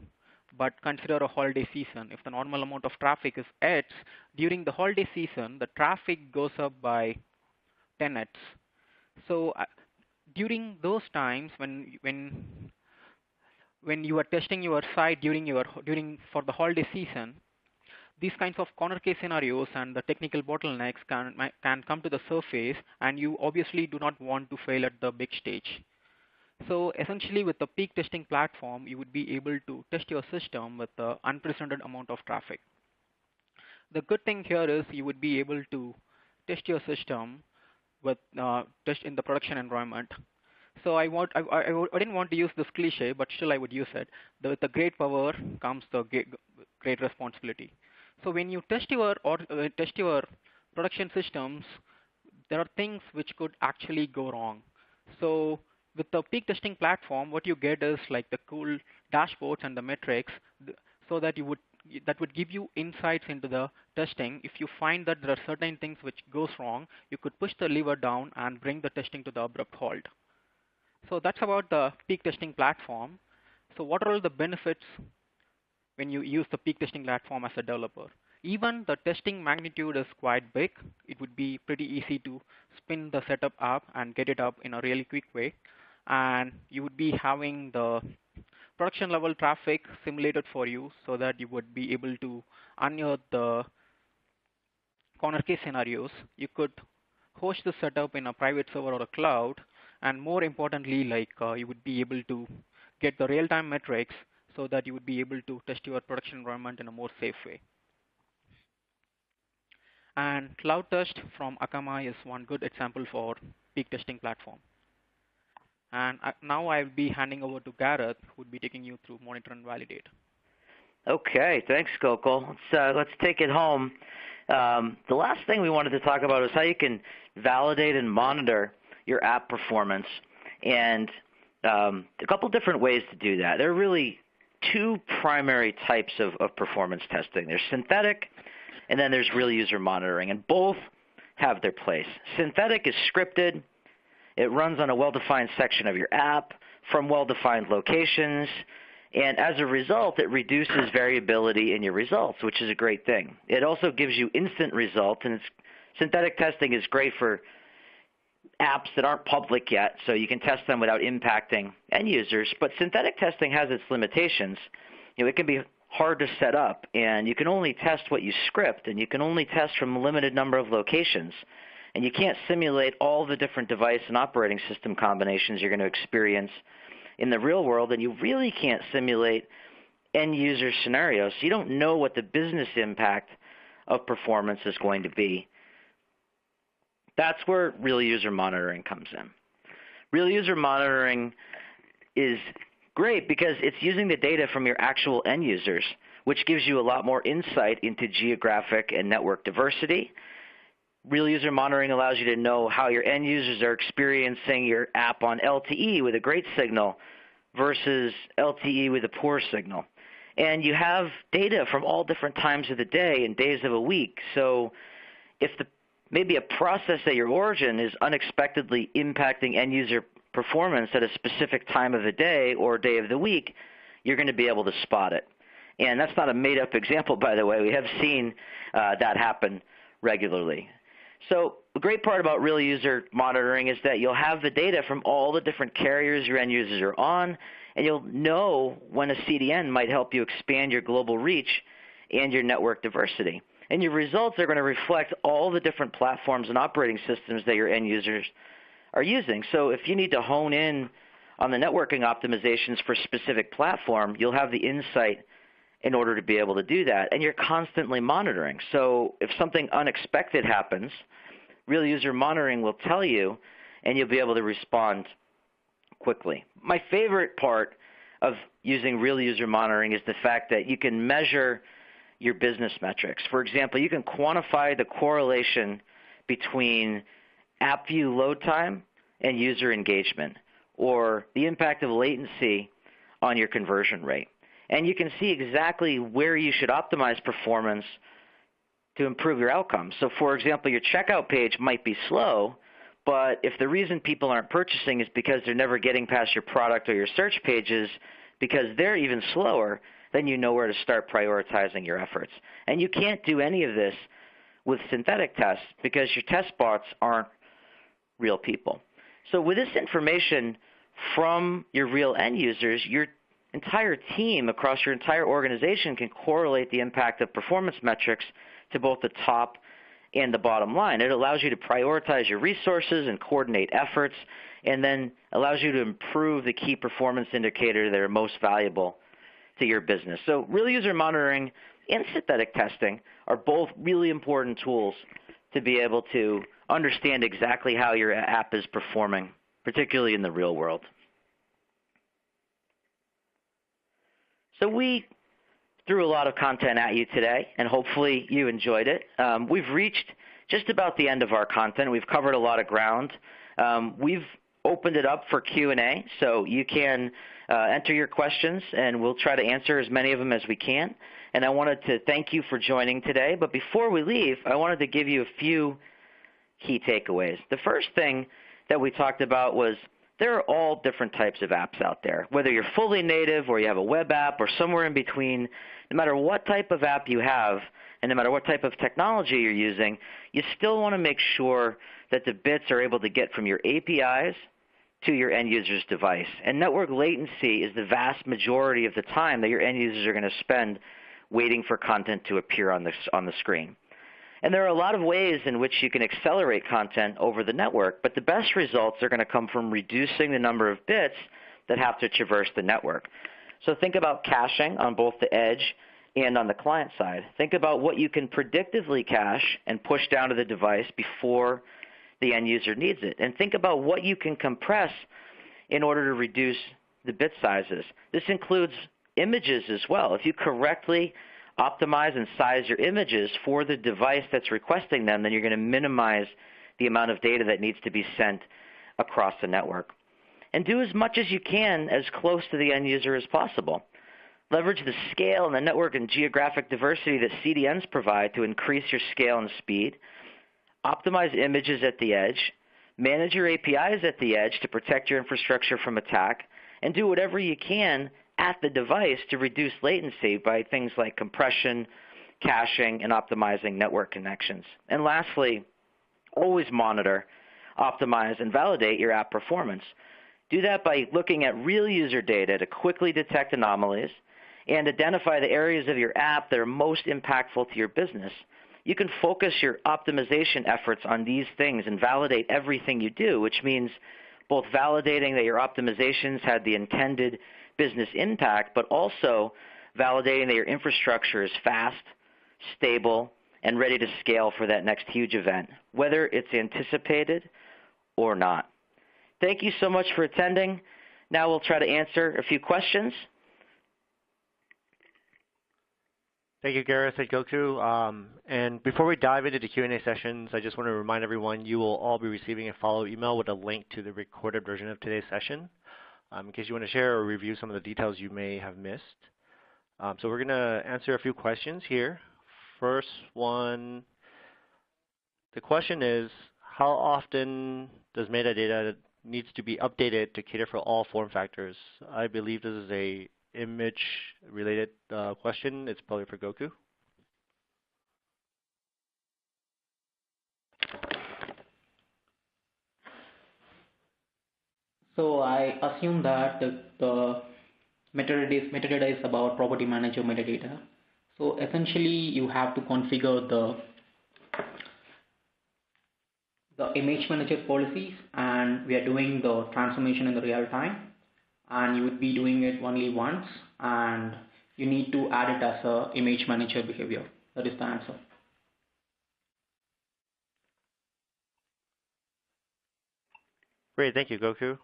But consider a holiday season. If the normal amount of traffic is X, during the holiday season, the traffic goes up by 10x. So during those times when you are testing your site for the holiday season, these kinds of corner case scenarios and the technical bottlenecks can come to the surface, and you obviously do not want to fail at the big stage. So essentially with the peak testing platform, you would be able to test your system with the unprecedented amount of traffic. The good thing here is you would be able to test your system with test in the production environment. So I didn't want to use this cliche, but still I would use it. With the great power comes the great responsibility. So when you test your production systems, there are things which could actually go wrong. So with the peak testing platform, what you get is like the cool dashboards and the metrics, so that would give you insights into the testing. If you find that there are certain things which goes wrong, you could push the lever down and bring the testing to the abrupt halt. So that's about the peak testing platform. So what are all the benefits when you use the peak testing platform as a developer? Even the testing magnitude is quite big. It would be pretty easy to spin the setup up and get it up in a really quick way. And you would be having the production level traffic simulated for you so that you would be able to unearth the corner case scenarios. You could host the setup in a private server or a cloud, and more importantly, you would be able to get the real-time metrics so that you would be able to test your production environment in a more safe way. And Cloud Test from Akamai is one good example for peak testing platform. And now I'll be handing over to Gareth, who would be taking you through Monitor and Validate. Okay, thanks, Gokul. Let's take it home. The last thing we wanted to talk about is how you can validate and monitor your app performance, and a couple different ways to do that. There are really two primary types of performance testing. There's synthetic, and then there's real user monitoring, and both have their place. Synthetic is scripted. It runs on a well-defined section of your app from well-defined locations, and as a result, it reduces variability in your results, which is a great thing. It also gives you instant results, and synthetic testing is great for apps that aren't public yet, so you can test them without impacting end users. But synthetic testing has its limitations. It can be hard to set up, and you can only test what you script, and you can only test from a limited number of locations. And you can't simulate all the different device and operating system combinations you're going to experience in the real world, and you really can't simulate end user scenarios. So you don't know what the business impact of performance is going to be. That's where real user monitoring comes in. Real user monitoring is great because it's using the data from your actual end users, which gives you a lot more insight into geographic and network diversity. Real user monitoring allows you to know how your end users are experiencing your app on LTE with a great signal versus LTE with a poor signal. And you have data from all different times of the day and days of a week. So if maybe a process at your origin is unexpectedly impacting end user performance at a specific time of the day or day of the week, you're going to be able to spot it. And that's not a made-up example, by the way. We have seen that happen regularly. So the great part about real user monitoring is that you'll have the data from all the different carriers your end users are on, and you'll know when a CDN might help you expand your global reach and your network diversity. And your results are going to reflect all the different platforms and operating systems that your end users are using. So if you need to hone in on the networking optimizations for a specific platform, you'll have the insight in order to be able to do that. And you're constantly monitoring. So if something unexpected happens, real user monitoring will tell you, and you'll be able to respond quickly. My favorite part of using real user monitoring is the fact that you can measure your business metrics. For example, you can quantify the correlation between app view load time and user engagement, or the impact of latency on your conversion rate. And you can see exactly where you should optimize performance to improve your outcomes. So for example, your checkout page might be slow, but if the reason people aren't purchasing is because they're never getting past your product or your search pages because they're even slower, then you know where to start prioritizing your efforts. And you can't do any of this with synthetic tests because your test bots aren't real people. So with this information from your real end users, your entire team across your entire organization can correlate the impact of performance metrics to both the top and the bottom line. It allows you to prioritize your resources and coordinate efforts, and then allows you to improve the key performance indicators that are most valuable to your business. So real user monitoring and synthetic testing are both really important tools to be able to understand exactly how your app is performing, particularly in the real world. So we threw a lot of content at you today, and hopefully you enjoyed it. We've reached just about the end of our content. We've covered a lot of ground. We've opened it up for Q&A, so you can enter your questions, and we'll try to answer as many of them as we can. And I wanted to thank you for joining today. But before we leave, I wanted to give you a few key takeaways. The first thing that we talked about was there are all different types of apps out there. Whether you're fully native or you have a web app or somewhere in between, no matter what type of app you have and no matter what type of technology you're using, you still want to make sure that the bits are able to get from your APIs to your end user's device. And network latency is the vast majority of the time that your end users are going to spend waiting for content to appear on the screen. And there are a lot of ways in which you can accelerate content over the network, but the best results are going to come from reducing the number of bits that have to traverse the network. So think about caching on both the edge and on the client side. Think about what you can predictively cache and push down to the device before the end user needs it. And think about what you can compress in order to reduce the bit sizes. This includes images as well. If you correctly optimize and size your images for the device that's requesting them, then you're going to minimize the amount of data that needs to be sent across the network. And do as much as you can as close to the end user as possible. Leverage the scale and the network and geographic diversity that CDNs provide to increase your scale and speed. Optimize images at the edge. Manage your APIs at the edge to protect your infrastructure from attack. And do whatever you can at the device to reduce latency by things like compression, caching, and optimizing network connections. And lastly, always monitor, optimize, and validate your app performance. Do that by looking at real user data to quickly detect anomalies and identify the areas of your app that are most impactful to your business. You can focus your optimization efforts on these things and validate everything you do, which means both validating that your optimizations had the intended business impact, but also validating that your infrastructure is fast, stable, and ready to scale for that next huge event, whether it's anticipated or not. Thank you so much for attending. Now we'll try to answer a few questions. Thank you, Gareth and Goku. And before we dive into the Q&A sessions, I just want to remind everyone you will all be receiving a follow-up email with a link to the recorded version of today's session, in case you want to share or review some of the details you may have missed. So we're going to answer a few questions here. First one, the question is, how often does metadata needs to be updated to cater for all form factors? I believe this is a image-related question. It's probably for Goku. So I assume that the metadata is about property manager metadata. So essentially, you have to configure the image manager policies, and we are doing the transformation in the real time, and you would be doing it only once, and you need to add it as a image manager behavior. That is the answer. Great, thank you, Goku.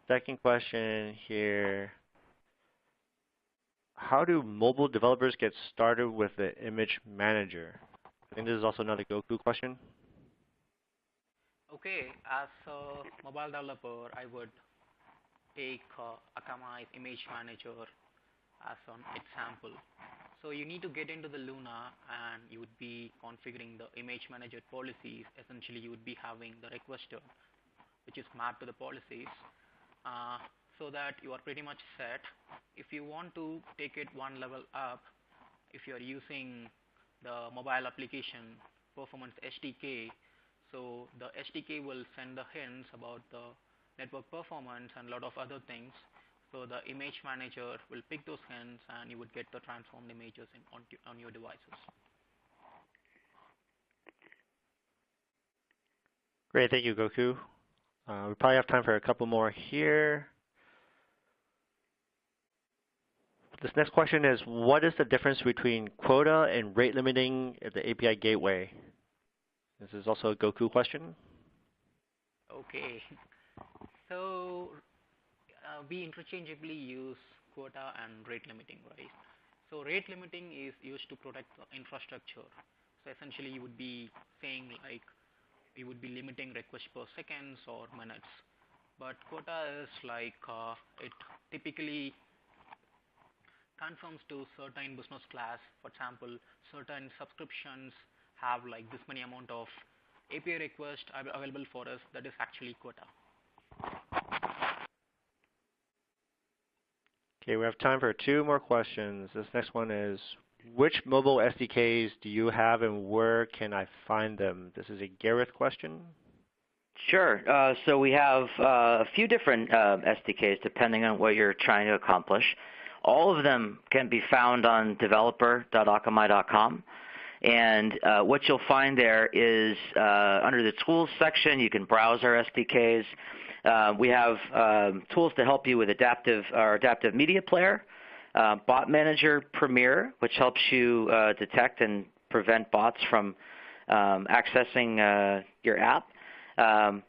Second question here. How do mobile developers get started with the image manager? I think this is also another Goku question. Okay, as a mobile developer, I would take Akamai Image Manager as an example. So you need to get into the Luna, and you would be configuring the image manager policies. Essentially, you would be having the requester, which is mapped to the policies, so that you are pretty much set. If you want to take it one level up, if you are using the mobile application performance SDK, so the SDK will send the hints about the network performance and a lot of other things. So the image manager will pick those hints, and you would get the transformed images on your devices. Great, thank you, Goku. We probably have time for a couple more here. This next question is, what is the difference between quota and rate limiting at the API gateway? This is also a Goku question. Okay, so we interchangeably use quota and rate limiting, right? So rate limiting is used to protect the infrastructure. So essentially, you would be saying like you would be limiting requests per seconds or minutes. But quota is like it typically conforms to certain business class. For example, certain subscriptions have like this many amount of API requests available for us. That is actually quota. Okay, we have time for two more questions. This next one is, which mobile SDKs do you have and where can I find them? This is a Gareth question. Sure. So we have a few different SDKs depending on what you're trying to accomplish. All of them can be found on developer.akamai.com. And what you'll find there is under the tools section, you can browse our SDKs. We have tools to help you with our adaptive media player, bot manager Premier, which helps you detect and prevent bots from accessing your app,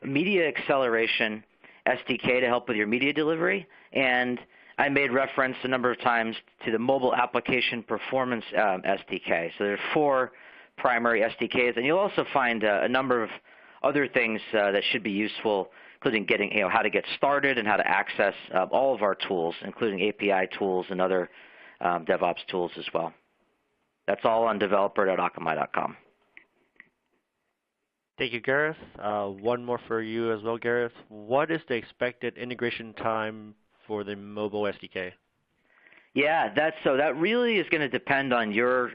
media acceleration SDK to help with your media delivery, and I made reference a number of times to the mobile application performance SDK. So there are 4 primary SDKs, and you'll also find a number of other things that should be useful, including getting how to get started and how to access all of our tools, including API tools and other DevOps tools as well. That's all on developer.akamai.com. Thank you, Gareth. One more for you as well, Gareth. What is the expected integration time for the mobile SDK? Yeah, that really is going to depend on your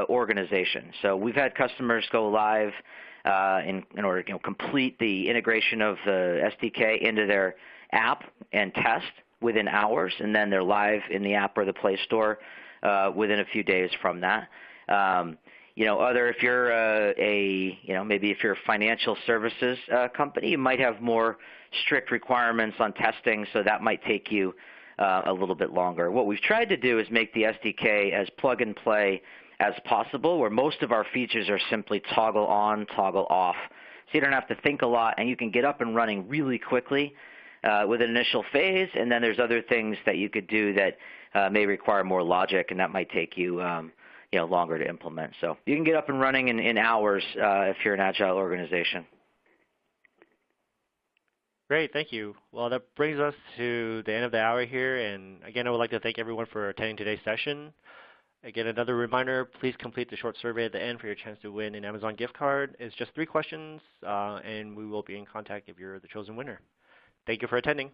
organization. So we've had customers go live in order to complete the integration of the SDK into their app and test within hours, and then they're live in the app or the Play Store within a few days from that. If you're maybe if you're a financial services company, you might have more strict requirements on testing, so that might take you a little bit longer. What we've tried to do is make the SDK as plug and play as possible, where most of our features are simply toggle on, toggle off. So you don't have to think a lot, and you can get up and running really quickly with an initial phase, and then there's other things that you could do that may require more logic, and that might take you longer to implement. So you can get up and running in hours if you're an agile organization. Great, thank you. Well, that brings us to the end of the hour here, and again, I would like to thank everyone for attending today's session. Again, another reminder, please complete the short survey at the end for your chance to win an Amazon gift card. It's just 3 questions, and we will be in contact if you're the chosen winner. Thank you for attending.